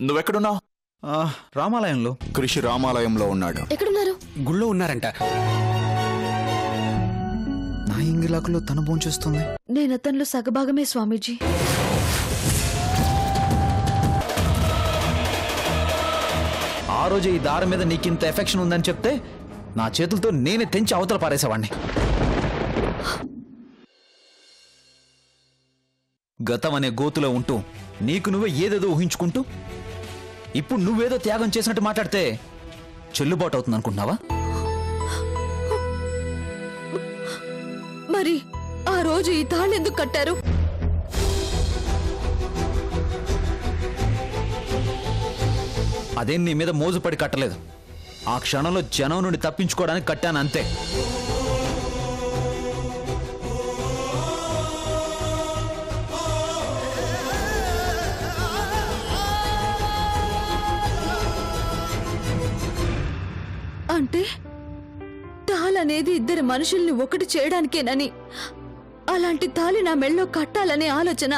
నువ్వెక్కడున్నావు? రామాలయంలో. కృషి రామాలయంలో ఉన్నాడు. ఎక్కడున్నారు? గుళ్ళో ఉన్నారంట. నా ఇంగిలాకులో తన భోంచేస్తుంది. నేను అతనిలో సగభాగమే స్వామీజీ. ఆ రోజు ఈ దారం మీద నీకింత ఎఫెక్షన్ ఉందని చెప్తే నా చేతులతో నేనే తెంచి అవతల పారేసేవాణ్ణి. గతం అనే గోతులో ఉంటూ నీకు నువ్వే ఏదేదో ఊహించుకుంటూ ఇప్పుడు నువ్వేదో త్యాగం చేసినట్టు మాట్లాడితే చెల్లుబాటు అవుతుంది అనుకుంటున్నావా? మరి ఆ రోజు ఈ తాళి ఎందుకు కట్టారు? అదేం నీ మీద మోజుపడి కట్టలేదు. ఆ క్షణంలో జనం నుండి తప్పించుకోవడానికి కట్టాను అంతే. అంటే తాళనేది ఇద్దరు మనుషుల్ని ఒకటి చేయడానికేనని, అలాంటి తాళి నా మెళ్ళో కట్టాలనే ఆలోచన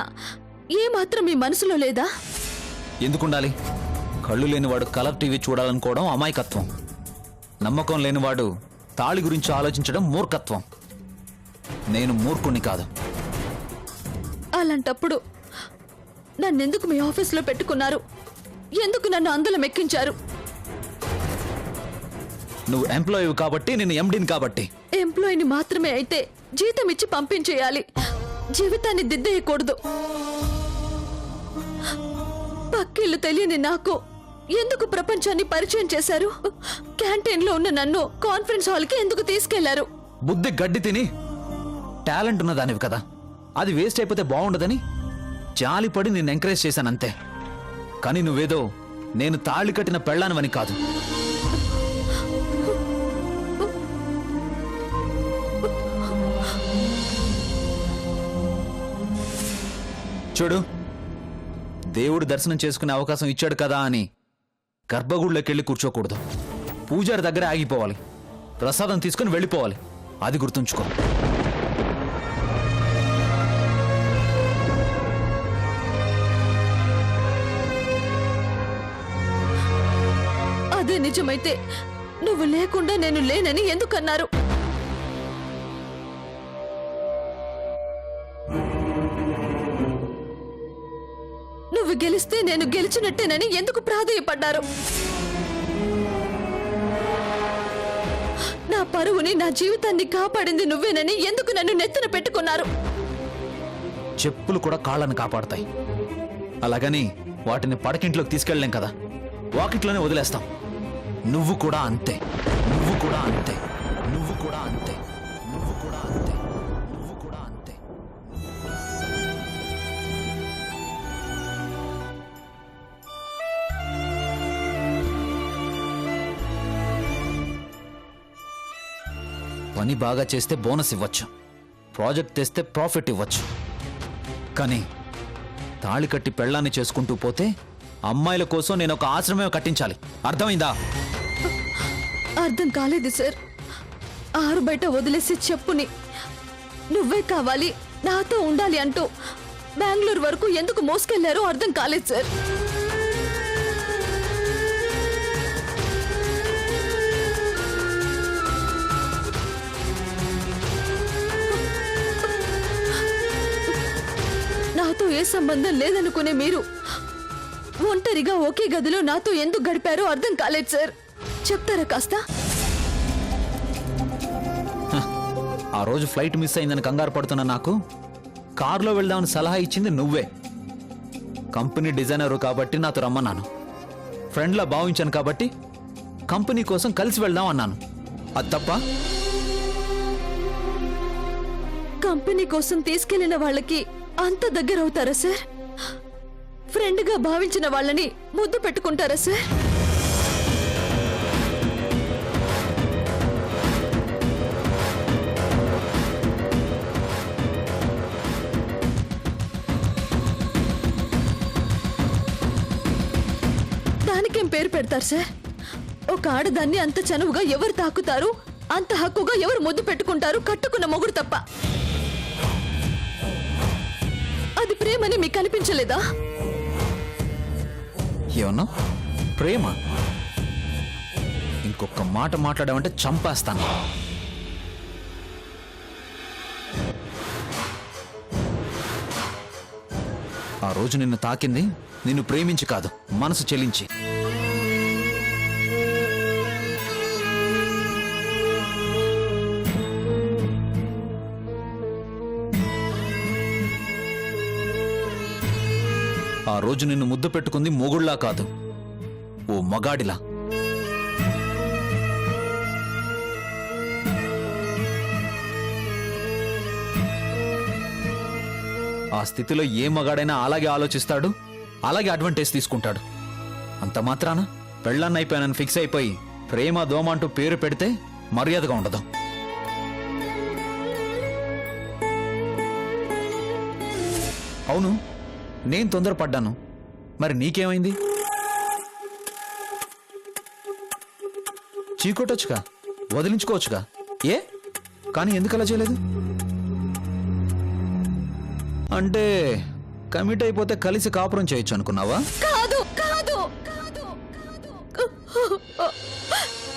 ఏమాత్రం మీ మనసులో లేదా? ఎందుకుండాలి? కళ్ళు లేనివాడు కలర్ టీవీ చూడాలనుకోవడం అమాయకత్వం. నమ్మకం లేనివాడు తాళి గురించి ఆలోచించడం మూర్ఖత్వం. నేను మూర్ఖుణ్ణి కాదు. అలాంటప్పుడు నన్నెందుకు మీ ఆఫీస్లో పెట్టుకున్నారు? ఎందుకు నన్ను అందులో మెక్కించారు? నువ్వు ఎంప్లాయీ కాబట్టి, నేను ఎండీని కాబట్టి. ఎంప్లాయీని మాత్రమే అయితే జీతం ఇచ్చి పంపించేయాలి, జీవితాన్ని దిద్దేయకూడదు. పక్కిళ్ళు తెలియని నాకు ఎందుకు ప్రపంచాన్ని పరిచయం చేశారు? క్యాంటీన్ లో ఉన్న నన్ను కాన్ఫరెన్స్ హాల్ కి ఎందుకు తీసుకెళ్లారు? బుద్ధి గడ్డి తిని టాలెంట్ ఉన్నదానివి కదా, అది వేస్ట్ అయిపోతే బాగుండదని జాలిపడి నేను ఎంకరేజ్ చేశానంతే. కానీ నువ్వేదో నేను తాళి కట్టిన పెళ్ళానవని కాదు. చూడు, దేవుడు దర్శనం చేసుకునే అవకాశం ఇచ్చాడు కదా అని గర్భగుడిలోకి వెళ్ళి కూర్చోకూడదు. పూజారి దగ్గర ఆగిపోవాలి, ప్రసాదం తీసుకుని వెళ్ళిపోవాలి. అది గుర్తుంచుకో. అదే నిజమైతే నువ్వు లేకుండా నేను లేనని ఎందుకన్నారు? నువ్వు గెలిస్తే నేను గెలిచినట్టేనని ఎందుకు ప్రాధేయపడ్డారు? నా పరువుని, నా జీవితాన్ని కాపాడింది నువ్వేనని ఎందుకు నన్ను నెత్తిన పెట్టుకున్నారు? చెప్పులు కూడా కాళ్ళను కాపాడతాయి. అలాగని వాటిని పడకింట్లోకి తీసుకెళ్ళలేం కదా, వాకిట్లోనే వదిలేస్తాం. నువ్వు కూడా అంతే, నువ్వు కూడా అంతే, నువ్వు కూడా అంతే, నువ్వు కూడా అంతే, నువ్వు కూడా అంతే. పని బాగా చేస్తే బోనస్ ఇవ్వచ్చు, ప్రాజెక్ట్ తెస్తే ప్రాఫిట్ ఇవ్వచ్చు. కానీ తాళి కట్టి పెళ్ళాన్ని చేసుకుంటూ పోతే అమ్మాయిల కోసం నేను ఒక ఆశ్రమమే కట్టించాలి. అర్థమైందా? అర్థం కాలేదు సార్. ఆరు బయట వదిలేసి చెప్పుని నువ్వే కావాలి, నాతో ఉండాలి అంటూ బెంగళూరు వరకు ఎందుకు మోసుకెళ్లారో అర్థం కాలేదు సార్. నాతో ఏ సంబంధం లేదనుకునే మీరు ఒంటరిగా ఒకే గదిలో నాతో ఎందుకు గడిపారో అర్థం కాలేదు సార్. చెప్తారా కాస్త? ఆ రోజు ఫ్లైట్ మిస్ అయిందని కంగారు పడుతున్నా నాకు కారులో వెళ్దామని సలహా ఇచ్చింది నువ్వే. కంపెనీ డిజైనరు కాబట్టి నాతో రమ్మన్నాను. ఫ్రెండ్లా భావించాను కాబట్టి కంపెనీ కోసం కలిసి వెళ్దాం అన్నాను. అది తప్ప? కంపెనీ కోసం తీసుకెళ్లిన వాళ్ళకి అంత దగ్గర అవుతారా సార్? ఫ్రెండ్ గా భావించిన వాళ్ళని ముద్దు పెట్టుకుంటారా సార్? దానికేం పేరు పెడతారు సార్? ఒక ఆడదాన్ని అంత చనువుగా ఎవరు తాకుతారు, అంత హక్కుగా ఎవరు ముద్దు పెట్టుకుంటారు? కట్టుకున్న మొగుడు తప్ప. అది ప్రేమని మీకు అనిపించలేదా? ఏమన్నా ప్రేమ? ఇంకొక మాట మాట్లాడామంటే చంపేస్తాను. ఆ రోజు నిన్ను తాకింది నిన్ను ప్రేమించి కాదు, మనసు చెలించి. ఆ రోజు నిన్ను ముద్దు పెట్టుకుంది మొగుళ్ళా కాదు, ఓ మగాడిలా. ఆ స్థితిలో ఏ మగాడైనా అలాగే ఆలోచిస్తాడు, అలాగే అడ్వాంటేజ్ తీసుకుంటాడు. అంత మాత్రాన పెళ్ళన్నైపోయానని ఫిక్స్ అయిపోయి ప్రేమ దోమ అంటూ పేరు పెడితే మర్యాదగా ఉండదు. అవును, నేను తొందరపడ్డాను, మరి నీకేమైంది? చీకొట్టొచ్చుగా, వదిలించుకోవచ్చుగా. ఏ కానీ ఎందుకు అలా చేయలేదు? అంటే కమిట్ అయిపోతే కలిసి కాపురం చేయొచ్చు అనుకున్నావా? కాదు కాదు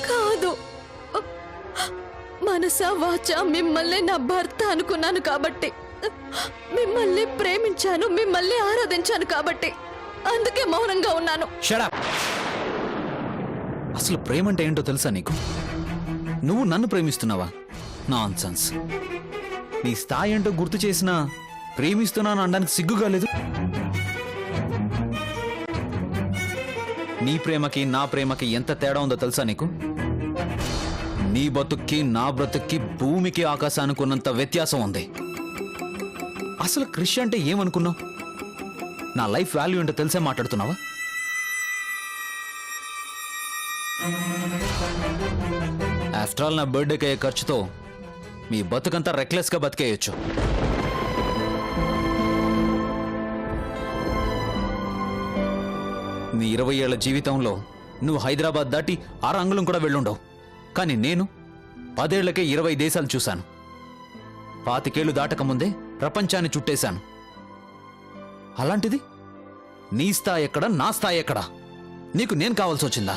కాదు, మనసా వాచా మిమ్మల్ని నా భర్త అనుకున్నాను కాబట్టి, మిమ్మల్ని ప్రేమించాను, మిమ్మల్ని ఆరాధించాను కాబట్టి అందుకే మౌనంగా ఉన్నాను. Shut up. అసలు ప్రేమ అంటే ఏంటో తెలుసా నీకు? నువ్వు నన్ను ప్రేమిస్తున్నావా? నాన్సెన్స్. నీ స్థాయి ఏంటో గుర్తు చేసినా ప్రేమిస్తున్నాను అనడానికి సిగ్గుగా లేదు? నీ ప్రేమకి నా ప్రేమకి ఎంత తేడా ఉందో తెలుసా నీకు? నీ బతుక్కి నా బ్రతుక్కి భూమికి ఆకాశానికి ఉన్నంత వ్యత్యాసం ఉంది. అసలు క్రిష్ అంటే ఏమనుకున్నావు? నా లైఫ్ వాల్యూ ఏంటో తెలిసే మాట్లాడుతున్నావా? ఆఫ్టర్ ఆల్ నా బర్త్డేకి అయ్యే ఖర్చుతో మీ బతుకంతా రెక్లెస్గా బతికేయచ్చు. నీ 20 ఏళ్ల జీవితంలో నువ్వు హైదరాబాద్ దాటి 6 అంగుళం కూడా వెళ్ళుండవు. కానీ నేను 10 ఏళ్లకే 20 దేశాలు చూశాను. 25 ఏళ్లు దాటకముందే ప్రపంచాన్ని చుట్టేశాను. అలాంటిది నీ స్థాయి ఎక్కడ, నా స్థాయి ఎక్కడ? నీకు నేను కావాల్సి వచ్చిందా?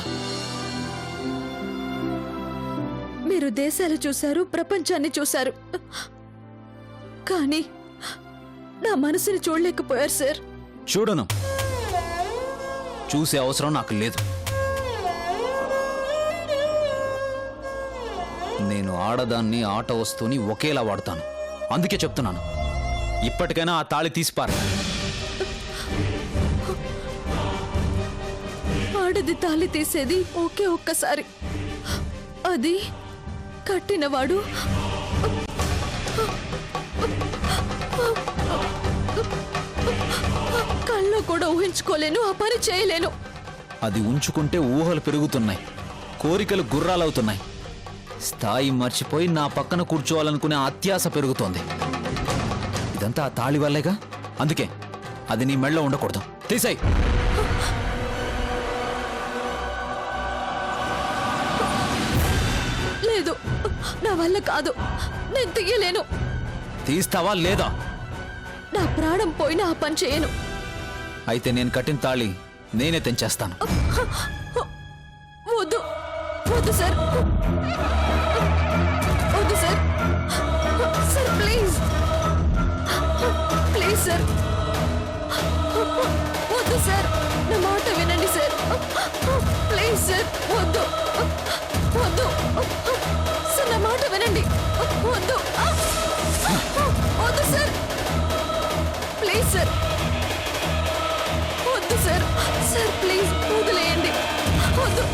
మీరు దేశాలు చూశారు, ప్రపంచాన్ని చూశారు, కానీ నా మనసుని చూడలేకపోయారు సార్. చూడను, చూసే అవసరం నాకు లేదు. నేను ఆడదాన్ని, ఆట వస్తువుని ఒకేలా వాడతాను. అందుకే చెప్తున్నాను, ఇప్పటికైనా ఆ తాళి తీసిపారు. ఆడది తాళి తీసేది ఒకే ఒక్కసారి, అది కట్టినవాడు కల్లో కూడా ఊహించుకోలేను, ఆ పని చేయలేను. అది ఉంచుకుంటే ఊహలు పెరుగుతున్నాయి, కోరికలు గుర్రాలవుతున్నాయి, స్థాయి మర్చిపోయి నా పక్కన కూర్చోవాలనుకునే అత్యాశ పెరుగుతోంది. ఇదంతా ఆ తాళి వల్లేగా. అందుకే అది నీ మెళ్ళలో ఉండకూడదు. తీసేయ్. లేదు, నా వల్ల కాదు, నేను తీయలేను. తీస్తావా లేదా? నా ప్రాణం పోయినా ఆ పని చేయను. అయితే నేను కట్టిన తాళి నేనే తెంచేస్తాను. వద్దు వద్దు సార్, వద్దు sir. Sir please please sir, వద్దు సార్, నా మాట వినండి సార్. ప్లీజ్ సార్, వద్దు వద్దు సార్, నా మాట వినండి. వద్దు వద్దు సార్, ప్లీజ్ సార్, వద్దు సార్. సార్ ప్లీజ్ వదిలేయండి, వద్దు.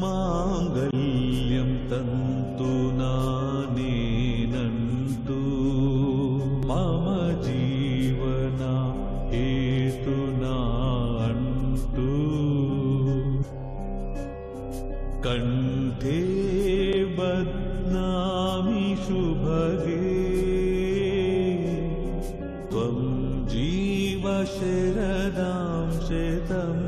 మాంగళ్యం తంతునా నేనంటూ మమ జీవన హేతునా అంటూ కంఠే బధ్నామి శుభగే త్వం జీవ శరదాం శతం.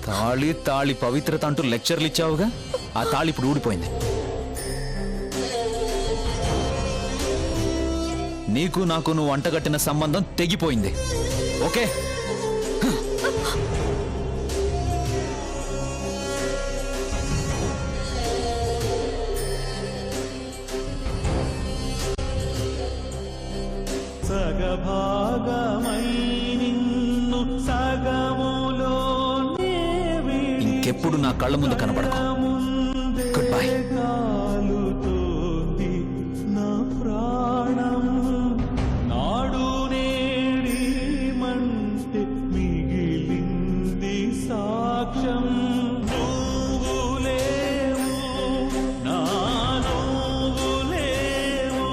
తాళి తాళి పవిత్రత అంటూ లెక్చర్లు ఇచ్చావుగా, ఆ తాళి ఇప్పుడు ఊడిపోయింది. నీకు నాకు నువ్వు వంటగట్టిన సంబంధం తెగిపోయింది. ఓకే? సగభాగమై నిన్ను సగములోనే ఇంకెప్పుడు నా కళ్ళ ముందు కనబడకు. Good bye. కాలుతోంది నా ప్రాణం, నాడు నేడి మంటే మిగిలింది సాక్ష్యం. నువ్వు లేవు, నా నువ్వు లేవు,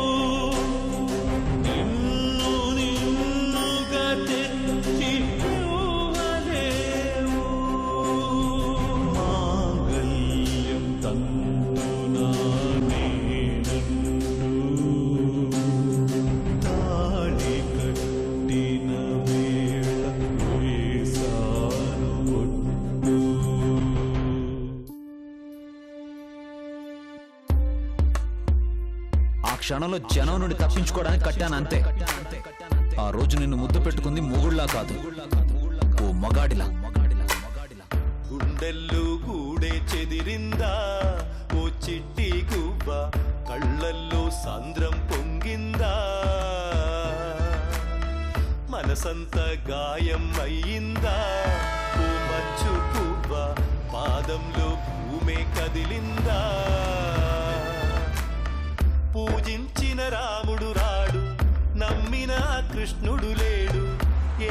నిన్ను నిన్నుగా తెచ్చి ఇవ్వలేవు. మాంగళ్యం తంతునా నేనంటూ తాళి కట్టిన వేళ వేసాను ఒట్టు. ఆ క్షణంలో జనం నుండి తప్పించుకోవడానికి కట్టాను అంతే. ఆ రోజు నిన్ను ముద్దు పెట్టుకుంది మొగుళ్ళా కాదు, ఓ మగాడిలా. గుండెల్లో గూడే చెదిరిందా ఓ చిట్టి గువ్వ, కళ్ళల్లో సాంద్రం పొంగిందా, మనసంత గాయం అయ్యిందా ఓ మంచు పువ్వ, పాదంలో భూమే కదిలిందా. పూజించిన రాముడు రాడు, నమ్మిన కృష్ణుడు లేడు,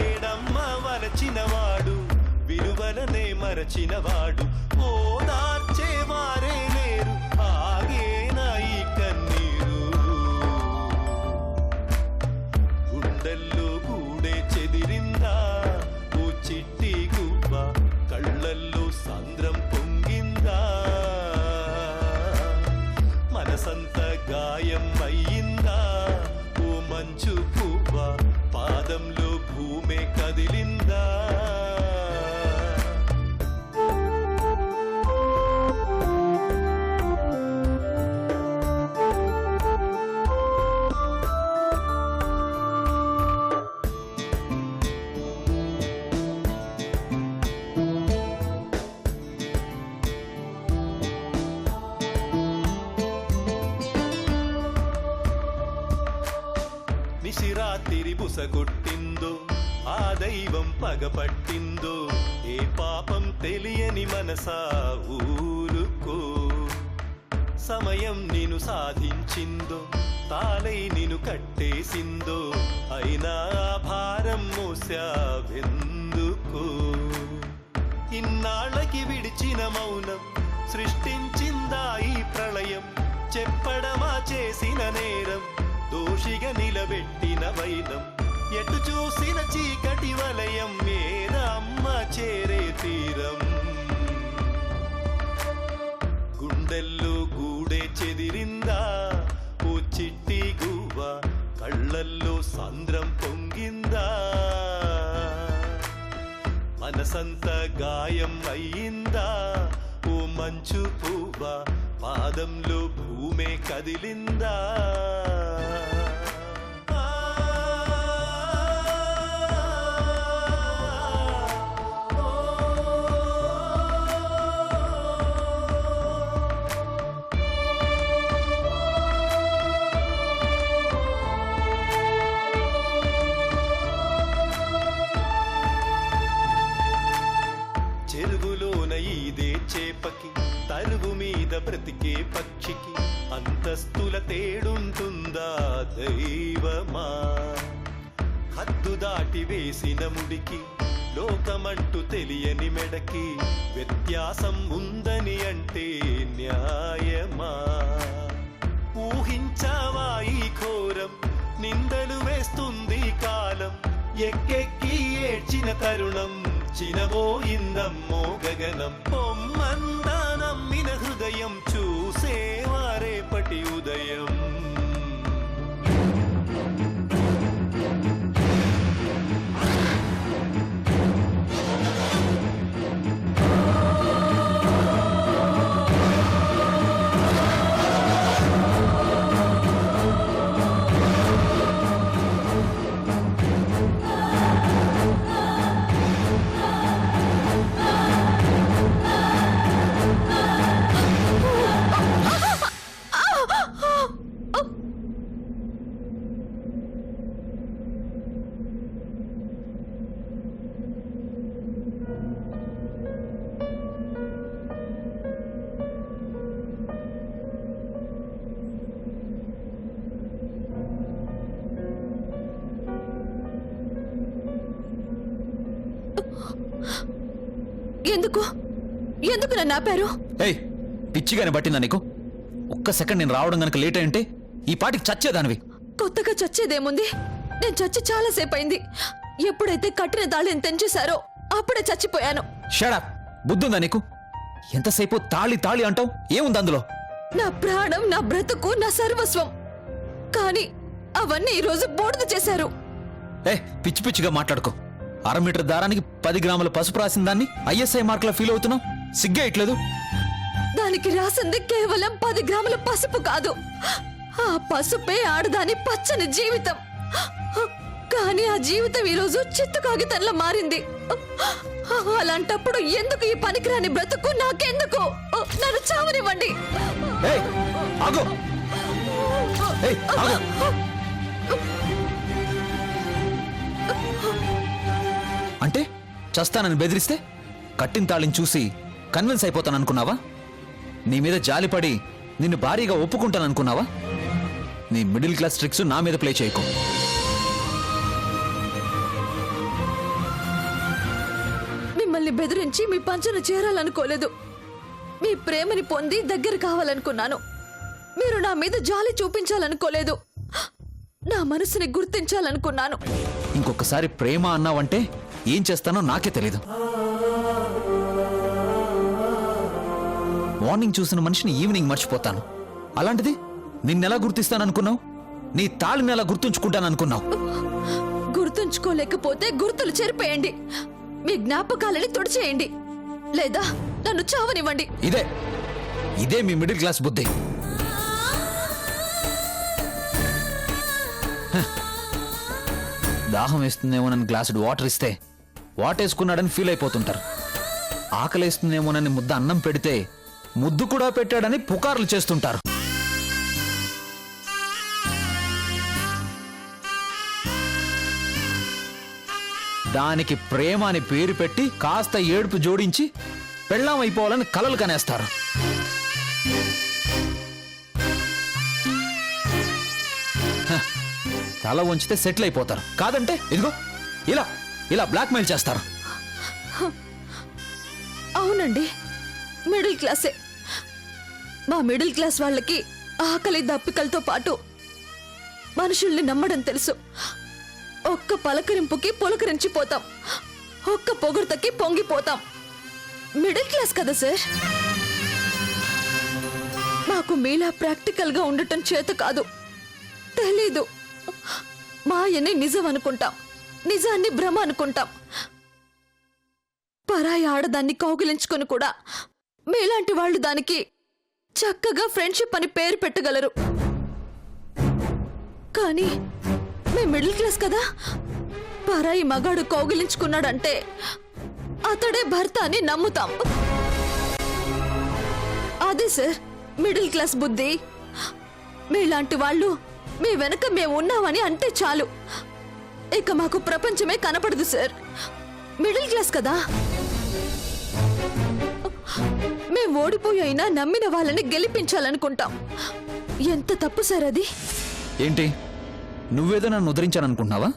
ఏడమ్మ వలచినవాడు విలువలనే మరచినవాడు, ఓదార్చే వారే లేరు, ఆగేనా ఈ కన్నీరు. గుండెల్లో గూడే చెదిరిందా ఓ చిట్టి గువ్వ, కళ్ళల్లో సాంద్రం పొంగిందా, మనసంత గాయం అయ్యిందా ఓ మంచు పువ్వ, పాదంలో భూమే కదిలిందా. నిశిరాతిరి బుసగొట్టిందో ఆ దైవం పగపట్టిందో, ఏ పాపం తెలియని మనసా ఊరుకో. సమయం నిన్ను సాధించిందో, తాళై నిన్ను కట్టేసిందో, అయినా ఆ భారం మోసావెందుకో. ఇన్నాళ్ళకి విడిచిన మౌనం సృష్టించిందా ఈ ప్రళయం, చెప్పడమా చేసిన నేరం, దోషిగా నిలబెట్టిన వైనం, ఎటు చూసిన చీకటి వలయం, ఏదమ్మ చేరే తీరం. గుండెల్లో గూడే చెదిరిందా ఓ చిట్టి గువ్వ, కళ్ళల్లో సాంద్రం పొంగిందా, మనసంత గాయం అయ్యిందా ఓ మంచు పువ్వ, పాదంలో భూమే కదిలిందా. చెరువులోన ఈదే చేపకి, తరువు మీద బ్రతికే పక్షికి, అంతస్తుల తేడుంటుందా దైవమా. హద్దు దాటి వేసిన ముడికి, లోకమంటూ తెలియని మెడకి, వ్యత్యాసం ఉందని అంటే న్యాయమా. ఊహించావా ఈ ఘోరం, నిందలు వేస్తుంది కాలం, ఎక్కెక్కి ఏడ్చిన తరుణం, చినబోయిందమ్మో గగనం. పొమ్మందా నమ్మిన హృదయం, చూసేవారేపటి ఉదయం. ఎందుకు ఎందుకు నన్ను ఆపారు? ఏయ్, పిచ్చిగానే పట్టిందా నీకు? ఒక్క సెకండ్ నేను రావడం గనక లేట్ అయింటే ఈ పాటికి చచ్చేదానివి. కొత్తగా చచ్చేదేముంది? నేను చచ్చి చాలాసేపు అయింది. ఎప్పుడైతే కట్టిన తాళిని తెంచేశారో అప్పుడే చచ్చిపోయాను. షడప్, బుద్ధుందా నీకు? ఎంతసేపు తాళి తాళి అంటావు? ఏముంది అందులో? నా ప్రాణం, నా బ్రతుకు, నా సర్వస్వం. కానీ అవన్నీ ఈరోజు బోర్డు చేశారు. పిచ్చి పిచ్చిగా మాట్లాడుకో. 1/2 మీటర్ దారానికి 10 గ్రాముల పసుపు రాసిన దాన్ని ISI మార్కులా ఫీల్ అవుతున్నావు? సిగ్గే ఇట్లేదు? దానికి రాసింది కేవలం 10 గ్రాముల పసుపు కాదు. ఆ పసుపే ఆడదాని పచ్చని జీవితం. కానీ ఆ జీవితం ఈరోజు చిత్తు కాగితంలో మారింది. అలాంటప్పుడు ఎందుకు ఈ పనికిరాని బ్రతుకు? నాకెందుకు? నన్ను చావనివ్వండి. ఏయ్, ఆగు. ఏయ్, ఆగు. అంటే చస్తానని బెదిరిస్తే కట్టిన తాళిని చూసి కన్విన్స్ అయిపోతాననుకున్నావా? నీ మీద జాలిపడి నిన్ను భారీగా ఒప్పుకుంటాననుకున్నావా? నీ మిడిల్ క్లాస్ ట్రిక్స్ నా మీద ప్లే చేయకు. మిమ్మల్ని బెదిరించి మీ పంచన చేరాలనుకోలేదు. మీ ప్రేమని పొంది దగ్గర కావాలనుకున్నాను. మీరు నా మీద జాలి చూపించాలనుకోలేదు. నా మనసుని గుర్తించాలనుకున్నాను. ఇంకొకసారి ప్రేమ అన్నావంటే ఏం చేస్తానో నాకే తెలీదు. మార్నింగ్ చూసిన మనిషిని ఈవినింగ్ మర్చిపోతాను. అలాంటిది నిన్నెలా గుర్తిస్తాననుకున్నావు? నీ తాళిని ఎలా గుర్తుంచుకుంటాననుకున్నావు? గుర్తుంచుకోలేకపోతే గుర్తులు చెరిపేయండి. మీ జ్ఞాపకాలని తుడిచేయండి. లేదా నన్ను చావనివ్వండి. ఇదే మీ మిడిల్ క్లాస్ బుద్ధి. దాహం వేస్తుందేమోనని గ్లాసుడు వాటర్ ఇస్తే వాటేసుకున్నాడని ఫీల్ అయిపోతుంటారు. ఆకలేస్తుందేమోనని ముద్ద అన్నం పెడితే ముద్దు కూడా పెట్టాడని పుకార్లు చేస్తుంటారు. దానికి ప్రేమ అని పేరు పెట్టి కాస్త ఏడుపు జోడించి పెళ్ళాం అయిపోవాలని కలలు కనేస్తారు. తల వంచితే సెటిల్ అయిపోతారు. కాదంటే ఇదిగో ఇలా ఇలా బ్లాక్మెయిల్ చేస్తారు. అవునండి, మిడిల్ క్లాసే. మా మిడిల్ క్లాస్ వాళ్ళకి ఆకలి దప్పికలతో పాటు మనుషుల్ని నమ్మడం తెలుసు. ఒక్క పలకరింపుకి పులకరించిపోతాం, ఒక్క పొగుడుతకి పొంగిపోతాం. మిడిల్ క్లాస్ కదా సార్. మాకు మీలా ప్రాక్టికల్ గా ఉండటం చేత కాదు. తెలీదు. మాయని నిజం అనుకుంటాం, నిజాన్ని భ్రమ అనుకుంటాం. పరాయి ఆడదాన్ని కౌగిలించుకొని కూడా మీలాంటి వాళ్ళు దానికి చక్కగా ఫ్రెండ్షిప్ అని పేరు పెట్టగలరు. కానీ మేము మిడిల్ క్లాస్ కదా. పరాయి మగాడు కౌగిలించుకున్నాడంటే అతడే భర్త అని నమ్ముతాం. అదే సార్ మిడిల్ క్లాస్ బుద్ధి. మీలాంటి వాళ్ళు మీ వెనక మేము ఉన్నామని అంటే చాలు, ఇక మాకు ప్రపంచమే కనపడదు సార్. మిడిల్ క్లాస్ కదా. మేము ఓడిపోయి అయినా నమ్మిన వాళ్ళని గెలిపించాలనుకుంటాం. ఎంత తప్పు సార్ అది. ఏంటి, నువ్వేదో నన్ను ఉద్ధరించాననుకుంటున్నావా?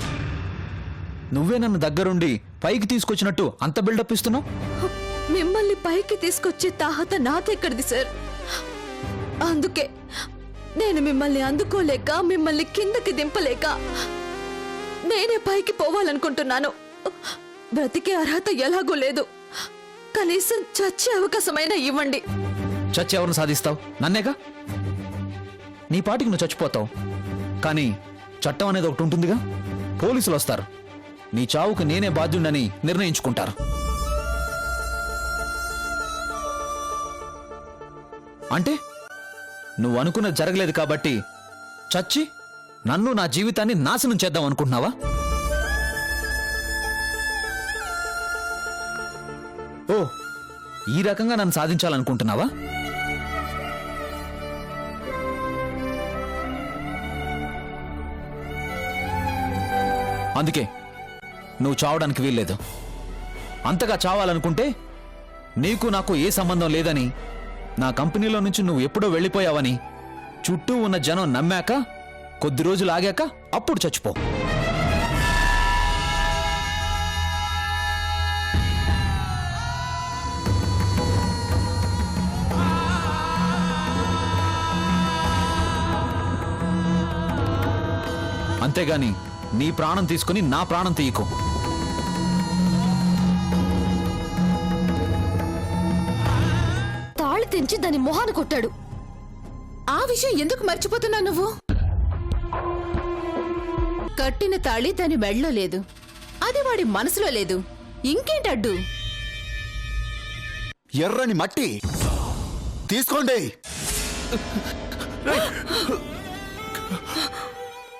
నువ్వే నన్ను దగ్గరుండి పైకి తీసుకొచ్చినట్టు అంత బిల్డప్ ఇస్తున్నావు. మిమ్మల్ని పైకి తీసుకొచ్చే తాహత నాకెక్కడిది సార్. అందుకే నేను మిమ్మల్ని అందుకోలేక, మిమ్మల్ని కిందకి దింపలేక నేనే పైకి పోవాలనుకుంటున్నాను. బ్రతికే అర్హత ఎలాగూ లేదు. కనీసం చచ్చే అవకాశమైనా ఇవ్వండి. చచ్చి ఎవరిని సాధిస్తావు? నన్నేగా. నీ పాటికి నువ్వు చచ్చిపోతావు. కానీ చట్టం అనేది ఒకటి ఉంటుందిగా. పోలీసులు వస్తారు, నీ చావుకు నేనే బాధ్యుడని నిర్ణయించుకుంటారు. అంటే నువ్వు అనుకున్నది జరగలేదు కాబట్టి చచ్చి నన్ను, నా జీవితాన్ని నాశనం చేద్దాం అనుకుంటున్నావా? ఓ, ఈ రకంగా నన్ను సాధించాలనుకుంటున్నావా? అందుకే నువ్వు చావడానికి వీల్లేదు. అంతగా చావాలనుకుంటే నీకు నాకు ఏ సంబంధం లేదని, నా కంపెనీలో నుంచి నువ్వు ఎప్పుడో వెళ్ళిపోయావని చుట్టూ ఉన్న జనం నమ్మాక, కొద్ది రోజులు ఆగాక అప్పుడు చచ్చిపో. అంతేగాని నీ ప్రాణం తీసుకుని నా ప్రాణం తీయకు. తాళి తెంచి దాని మొహాన కొట్టాడు. ఆ విషయం ఎందుకు మర్చిపోతున్నావు నువ్వు? కట్టిన తాళి దాని మెడలో లేదు, అది వాడి మనసులో లేదు. ఇంకేంటడ్డు? ఎర్రని మట్టి తీసుకోండి.